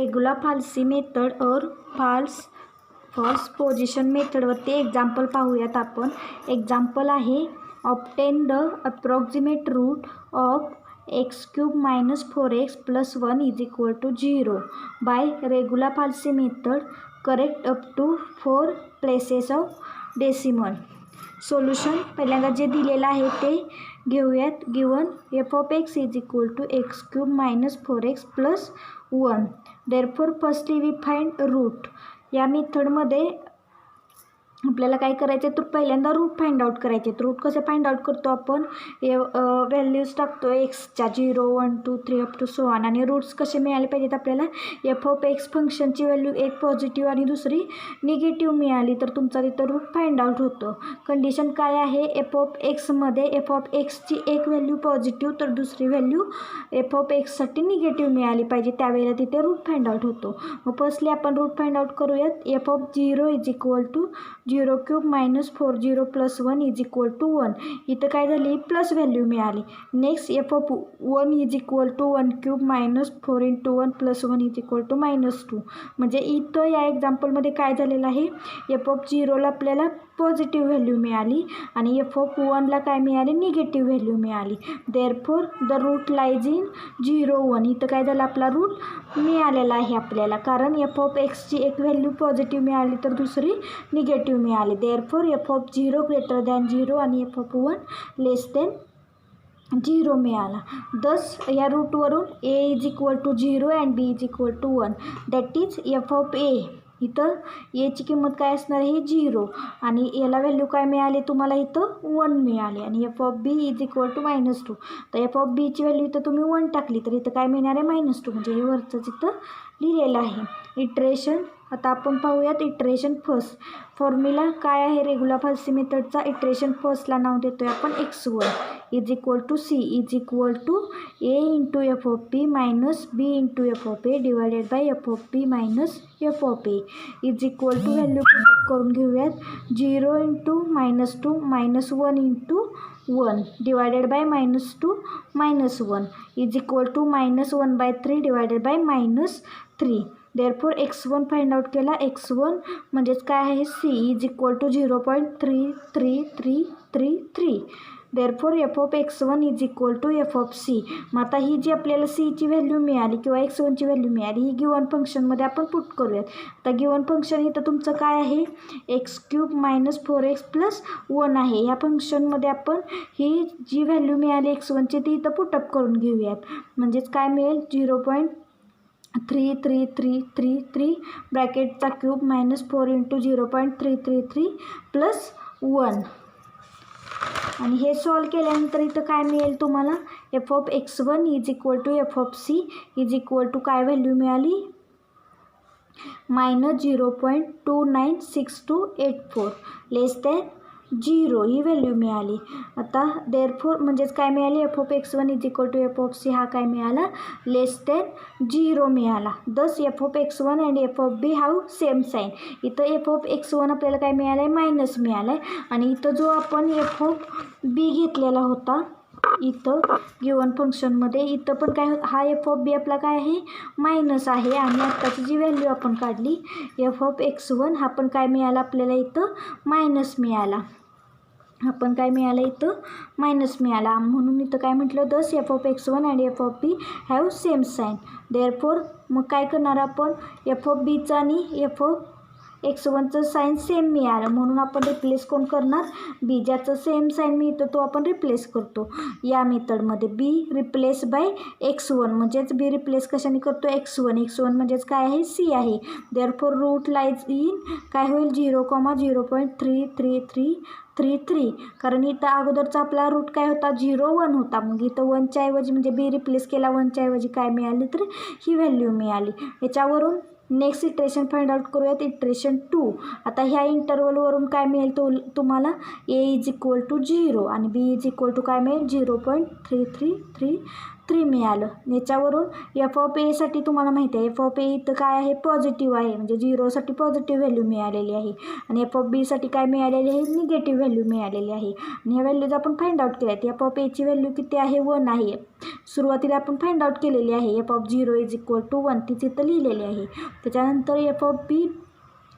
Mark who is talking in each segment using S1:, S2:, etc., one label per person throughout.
S1: Regular falsi method और false position मेथडवरती example पाहूयात आपण. एक्झाम्पल आहे obtain the approximate root of x³ - 4x + 1 = 0 by regular falsi method. Correct up to 4 places of decimal. Solution पहिल्यांदा जे दिलेलं आहे ते घेऊयात. Given f(x) = x³ - 4x + 1. Therefore firstly we find root. या मेथडमध्ये आपल्याला काय करायचं आहे तर पहिल्यांदा रूट फाइंड आउट करायचे. रूट कसे फाइंड आउट करतो आपण, व्हॅल्यूज टाकतो एक्सच्या 0 1 2 3 अप टू सो ऑन. आणि रूट्स कसे मिळाले पाहिजेत आपल्याला, f(x) फंक्शनची व्हॅल्यू एक पॉझिटिव्ह आणि दुसरी निगेटिव्ह मिळाली तर तुमचा तिथं रूट फाइंड आउट होतो. कंडिशन काय आहे, f(x) मध्ये f(x)ची एक व्हॅल्यू पॉझिटिव्ह तर दुसरी व्हॅल्यू f(x) साठी निगेटिव्ह मिळाली पाहिजे, त्यावेळेला तिथे रूट फाइंड आउट होतो. मग फर्स्टली आपण रूट फाइंड आउट करूयात. f(0) = 0³ - 40 + 1 = 1. इथं काय झाली, प्लस व्हॅल्यू मिळाली. Next f(1) = 1³ - 4 × 1 + 1 = -2. म्हणजे इथं या एक्झाम्पलमध्ये काय झालेलं आहे, f(0) ला आपल्याला पॉझिटिव्ह व्हॅल्यू मिळाली आणि f(1) ला काय मिळाली, निगेटिव्ह व्हॅल्यू मिळाली. Therefore the root lies in 0 1. इथं काय झालं, आपला रूट मिळालेला आहे आपल्याला, कारण f(x)ची एक व्हॅल्यू पॉझिटिव्ह मिळाली तर दुसरी निगेटिव्ह मिळाली. देअरफॉर f(0) > 0 आणि f(1) << 0 मिळाला. दस या रूटवरून a = 0 and b = 1. That is f(a). इथं ची किंमत काय असणार आहे, 0 आणि याला व्हॅल्यू काय मिळाली तुम्हाला, इथं 1 मिळाली. आणि f(b) = -2. तर f(b) ची व्हॅल्यू इथं तुम्ही 1 टाकली तर इथं काय मिळणार आहे, -2. म्हणजे हे वरचंच इथं लिहिलेलं आहे. इटरेशन आता आपण पाहूयात. Iteration first. फॉर्म्युला काय आहे रेग्युलर फाल्सी मेथडचा, इटरेशन फर्स्टला नाव देतोय आपण x1 = c = a × f(b) - b × f(a) divided by f(b - f(a) value put करून घेऊयात. 0 × -2 - 1 × 1 divided bye -2 - 1 -1/3 divided by -3. Therefore x1 find out केला. x1 म्हणजेच काय आहे, c = 0.33333. Therefore f(x1) = f(c). मग आता ही जी आपल्याला c ची व्हॅल्यू मिळाली किंवा x1 ची व्हॅल्यू मिळाली ही गिवन फंक्शनमध्ये आपण पुट करूयात. आता गिवन फंक्शन इथं तुमचं काय आहे, x³ - 4x + 1 आहे. या फंक्शनमध्ये आपण ही जी व्हॅल्यू मिळाली x1 ची ती इथं पुटअप करून घेऊयात. म्हणजेच काय मिळेल, 0.33333 ब्रॅकेटचा क्यूब -4 × 0.333 + 1. आणि हे सॉल्व केल्यानंतर इथं काय मिळेल तुम्हाला, f(x1) = f(c) = काय व्हॅल्यू मिळाली, -0.296284 <<0 ही व्हॅल्यू मिळाली. आता देअरफॉर म्हणजेच काय मिळाली, f(x1) = f(c) हा काय मिळाला, <<0 मिळाला. दस f(x1) and f(b) have same sine. इथं f(x1) आपल्याला काय मिळालं आहे, मायनस मिळालं आहे. आणि इथं जो आपण f(b) घेतलेला होता इथं गिवन फंक्शनमध्ये, इथं पण काय हा f(b) आपला काय आहे, मायनस आहे. आणि आत्ताची जी व्हॅल्यू आपण काढली f(x1) हा पण काय मिळाला आपल्याला, इथं मायनस मिळाला. आपण काय मिळालं, इथं मायनस मिळाला. म्हणून इथं काय म्हटलं, thus f(x1) and f(b) have same sign. Therefore मग काय करणार आपण, f(b)चं आणि f(x1)चं साईन सेम मिळालं म्हणून आपण रिप्लेस कोण करणार, b. ज्याचं सेम साईन मिळतं तो आपण रिप्लेस करतो या मेथडमध्ये. b रिप्लेस बाय x1 म्हणजेच b रिप्लेस कशाने करतो, x1 म्हणजेच काय आहे, c आहे. देअरफॉर रूट लाईज इन काय होईल, 0, 0.33333. कारण इथं अगोदरचा आपला रूट काय होता, 0 1 होता. मग इथं 1च्या ऐवजी म्हणजे b रिप्लेस केला, 1च्या ऐवजी काय मिळाली तर ही व्हॅल्यू मिळाली. याच्यावरून नेक्स्ट इटरेशन फाइंड आउट करूयात. इटरेशन 2. आता ह्या इंटरवलवरून काय मिळेल तुम्हाला, a = 0 आणि b = काय मिळेल, 0.33333 3 मिळालं. याच्यावरून एफ ऑफ एसाठी तुम्हाला माहिती आहे एफ ऑफ ए इथं काय आहे पॉझिटिव्ह आहे, म्हणजे 0साठी पॉझिटिव्ह व्हॅल्यू मिळालेली आहे आणि एफ ऑफ बीसाठी काय मिळालेली आहे निगेटिव्ह व्हॅल्यू मिळालेली आहे. आणि ह्या व्हॅल्यूज आपण फाइंड आउट केल्या आहेत. एफ ऑफ एची व्हॅल्यू किती आहे 1 आहे. सुरुवातीला आपण फाइंड आउट केलेली आहे एफ ऑफ 0 = 1 तीच इथं लिहिलेली आहे. त्याच्यानंतर एफ ऑफ बी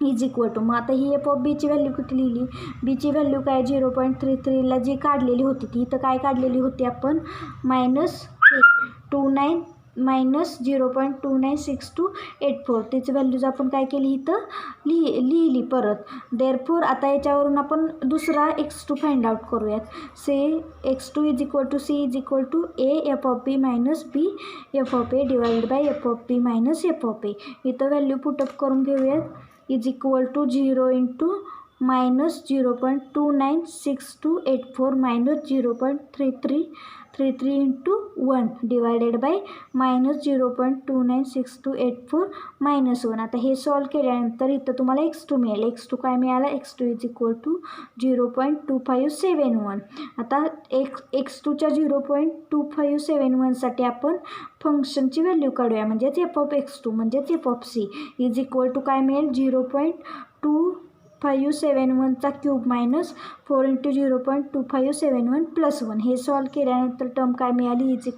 S1: = मग आता ही एफ ऑफ बीची व्हॅल्यू किती लिहिली, बीची व्हॅल्यू काय 0.33ला जी काढलेली होती ती इथं काय काढलेली होती आपण -29 -0.296284 त्याची व्हॅल्यूज आपण काय केली इथं लिहिली परत. देअरफॉर आता याच्यावरून आपण दुसरा x2 फाइंड आउट करूयात. Say x2 = c = a F of B minus B F of A divided by F of B minus F of A. इथं व्हॅल्यू पुटअप करून घेऊयात. = 0 × -0.296284 -0.3333 × 1 डिवायडेड बाय -0.296284 -1. आता हे सॉल्व केल्यानंतर इथं तुम्हाला x2 मिळेल. x2 काय मिळाला x2 = 0.2571. आता x2च्या 0.2571साठी आपण फंक्शनची व्हॅल्यू काढूया, म्हणजेच एफ ऑफ x2 म्हणजेच एफ ऑफ सी = काय मिळेल 0.2571चा क्यूब मायनस 4 × 0.2571 + 1. हे सॉल्व केल्यानंतर टर्म काय मिळाली =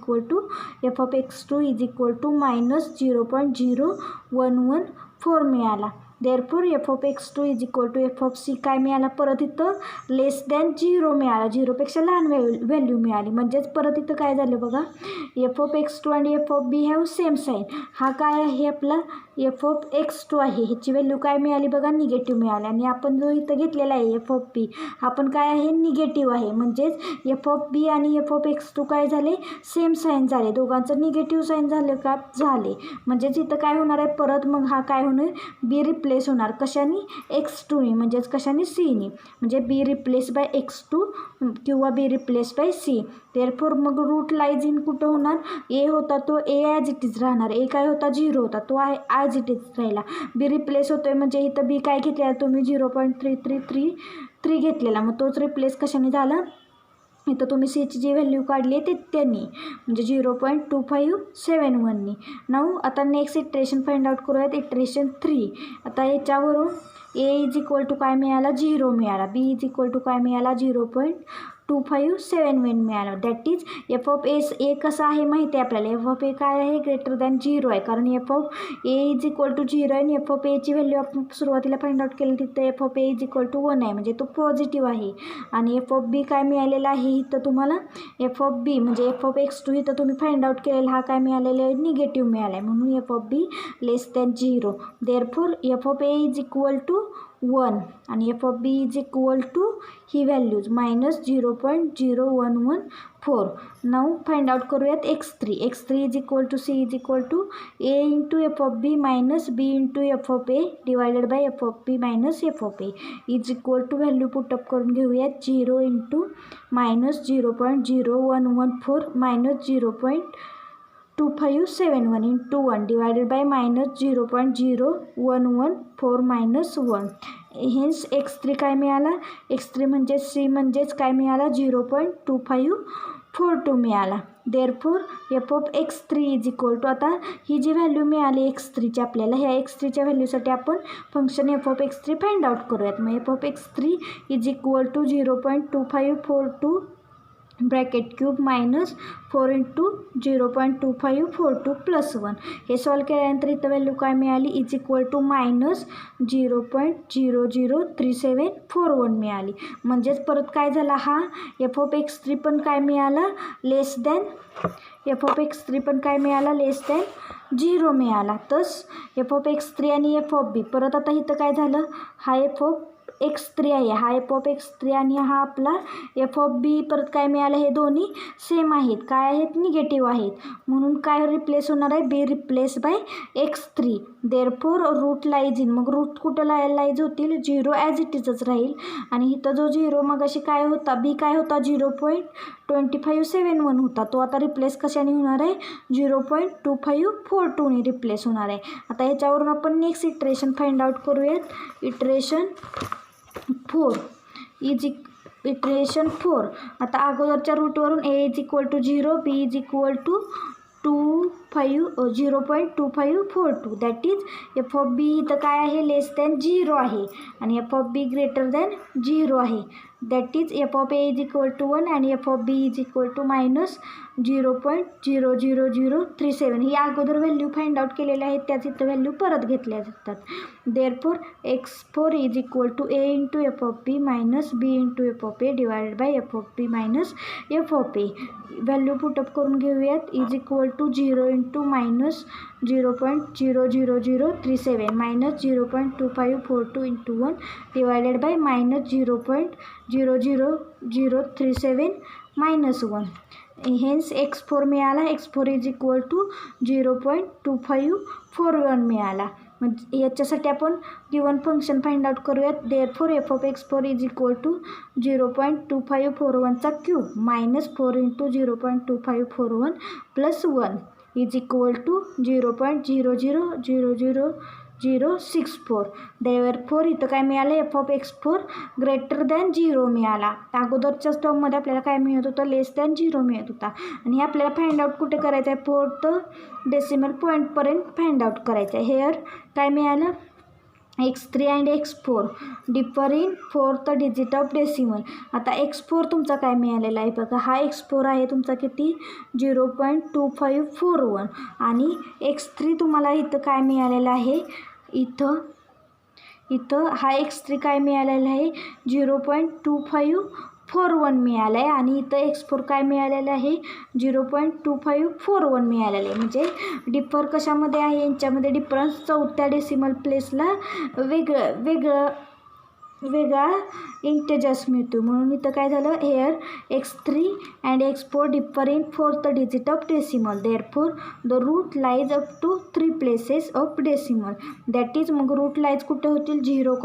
S1: एफ ऑफ x2 = -0.0114 मिळाला. Therefore F of x2 = F of C काय मिळाला परत इथं <0 मिळाला, 0पेक्षा लहान व्हॅल्यू मिळाली. म्हणजेच परत इथं काय झालं बघा एफ ऑफ x2 आणि F of B have same sign. हा काय आहे आपला एफ ऑफ x2 आहे, ह्याची व्हॅल्यू काय मिळाली बघा निगेटिव्ह मिळाली. आणि आपण जो इथं घेतलेला आहे एफ ऑफ बी हा पण काय आहे निगेटिव्ह आहे. म्हणजेच एफ ऑफ बी आणि एफ ऑफ x2 काय झाले सेम साईन झाले, दोघांचं निगेटिव्ह साईन झालं का झाले. म्हणजेच इथं काय होणार आहे परत मग हा काय होणार बी रिप्लेस होणार कशाने x2नी, म्हणजेच कशाने सीनी, म्हणजे बी रिप्लेस बाय x2 किंवा B replace by C. Therefore मग रूट लाईज इन कुठं होणार ए होता तो ए ॲज इट इज राहणार, ए काय होता 0 होता तो आहे ॲज इट इज राहिला. बी रिप्लेस होतोय म्हणजे इथं बी काय घेतलेला तुम्ही 0.3333 घेतलेला, मग तोच रिप्लेस कशाने झाला इथं तुम्ही सीची जी व्हॅल्यू काढली आहे ते त्यांनी म्हणजे 0.2571नी. नाऊ आता नेक्स्ट इटरेशन फाइंड आउट करूयात इटरेशन 3. आता याच्यावरून ए = काय मिळाला 0 मिळाला, बी = काय मिळाला 0.2571 मिळालं. दॅट इज एफ ऑफ ए कसं आहे माहिती आहे आपल्याला एफ ऑफ ए काय आहे > 0 आहे, कारण एफ ऑफ ए = 0 आणि एफ ऑफ एची व्हॅल्यू आपण सुरुवातीला फाइंड आउट केली तिथं एफ ऑफ ए = 1 आहे, म्हणजे तो पॉझिटिव्ह आहे. आणि एफ ऑफ बी काय मिळालेला आहे इथं तुम्हाला एफ ऑफ बी म्हणजे एफ ऑफ x2 इथं तुम्ही फाइंड आउट केलेला हा काय मिळालेला आहे निगेटिव्ह मिळाला आहे, म्हणून F of B <0. Therefore F of A = 1 आणि एफ ऑफ बी = ही व्हॅल्यूज -0.0114. नाऊ फाइंड आउट करूयात x3 = c = a × F of B minus B × F of A divided by F of B minus F of A value put up करून घेऊयात 0 × -0.0114 -0.2571 × 1 divided bye -0.0114 -1. Hence x3 काय मिळाला x3 म्हणजे c म्हणजेच काय मिळाला 0.2542 मिळाला. देअरफॉर एफ ऑफ x3 आता ही जी व्हॅल्यू मिळाली x3ची आपल्याला ह्या x3च्या व्हॅल्यूसाठी आपण function F of x3 find out करूयात. मग F of x3 = 0.2542 bracket cube minus 4 × 0.2542 + 1. हे सॉल्व केल्यानंतर इथं व्हॅल्यू काय मिळाली -0.003741 मिळाली. म्हणजेच परत काय झाला हा एफ ऑफ x3 पण काय मिळाला लेस दॅन 0 मिळाला. तस एफ ऑफ x3 आणि एफ ऑफ बी परत आता इथं काय झालं हा एफ ऑफ x3 आहे, हा एफ ऑफ x3 आणि हा आपला एफ ऑफ बी परत काय मिळालं हे दोन्ही सेम आहेत, काय आहेत निगेटिव्ह आहेत, म्हणून काय रिप्लेस होणार आहे B replace by x3. Therefore root lies in मग रूट कुठं लाईज होतील 0 ॲज इट इजच राहील. आणि इथं जो 0 मग अशी काय होता बी काय होता 0.2571 होता, तो आता रिप्लेस कशाने होणार आहे 0.2542ने रिप्लेस होणार आहे. आता ह्याच्यावरून आपण नेक्स्ट इटरेशन फाइंड आउट करूयात. इटरेशन 4 आता अगोदरच्या रूटवरून a = 0 b = 0.2542 that is F of B इथं काय आहे लेस दॅन 0 आहे आणि F of B greater than 0 आहे that is F of A is equal to 1 आणि F of B is equal to -0.00037 ही अगोदर व्हॅल्यू फाइंड आउट केलेल्या आहेत त्याच इथं व्हॅल्यू परत घेतल्या जातात. Therefore x4 is equal to a into F of B minus B into F of A divided by F of B minus F of A. Value put up करून घेऊयात. Is equal to 0 into -0.00037 minus 0.2542 into 1 divided by -0.00037 minus 1. Hence x4 मिळाला. x4 is equal to 0.2541 मिळाला. म्हणजे याच्यासाठी आपण given function find out करूयात. Therefore F of x4 is equal to 0.2541चा cube minus 4 into 0.2541 plus 1 is equal to 0.000064. Therefore इथं काय मिळालं F of x4 greater than 0 मिळाला. अगोदरच्या टर्ममध्ये आपल्याला काय मिळत होतं लेस दॅन 0 मिळत होता आणि हे आपल्याला फाइंड आउट कुठे करायचं आहे 4th डेसिमल पॉईंटपर्यंत फाइंड आउट करायचं आहे. हेअर काय मिळालं x3 and x4 differ in 4th digit of decimal. आता x4 तुमचा काय मिळालेला आहे बघा. हा x4 आहे तुमचा किती 0.2541 आणि x3 तुम्हाला इथं काय मिळालेलं आहे इथं हा x3 काय मिळालेला आहे 0.2541 मिळालं आहे आणि इथं x4 काय मिळालेलं आहे 0.2541 मिळालेलं आहे. म्हणजे डिफर कशामध्ये आहे यांच्यामध्ये डिफरन्स 4थ्या डेसिमल प्लेसला वेगळा इंटेजर्स मिळतो म्हणून इथं काय झालं here x3 and x4 differ in 4th digit of decimal. Therefore the root lies up to 3 places of decimal that is मग रूट लाईज कुठे होतील 0,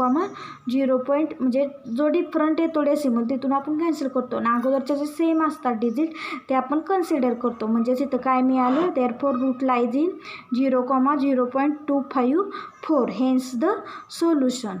S1: म्हणजे जो डिफरंट येतो डेसिमल तिथून आपण कॅन्सल करतो आणि अगोदरचे जे सेम असतात डिजिट ते आपण कन्सिडर करतो. म्हणजेच इथं काय मिळालं therefore root lies in 0, 0.254 hence the solution.